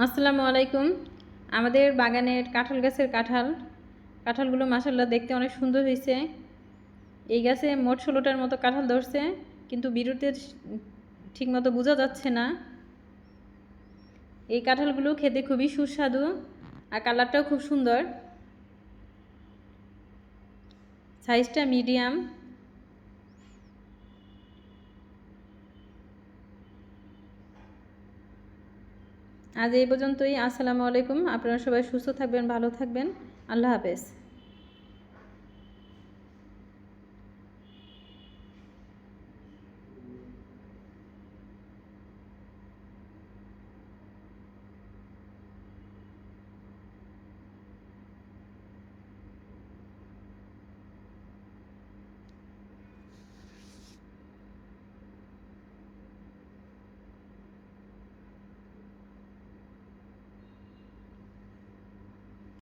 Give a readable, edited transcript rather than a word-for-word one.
আসসালামু আলাইকুম। আমাদের বাগানের কাঁঠাল গাছের কাঁঠালগুলো মাশাআল্লাহ দেখতে অনেক সুন্দর হয়েছে। এই গাছে মোট 16টার মতো কাঁঠাল ধরছে, কিন্তু ভিডিওতে ঠিকমতো বোঝা যাচ্ছে না। এই কাঁঠালগুলো খেতে খুবই সুস্বাদু আর কালারটাও খুব সুন্দর। সাইজটা মিডিয়াম। আজ এই পর্যন্তই। আসসালামু আলাইকুম। আপনারা সবাই সুস্থ থাকবেন, ভালো থাকবেন। আল্লাহ হাফেজ।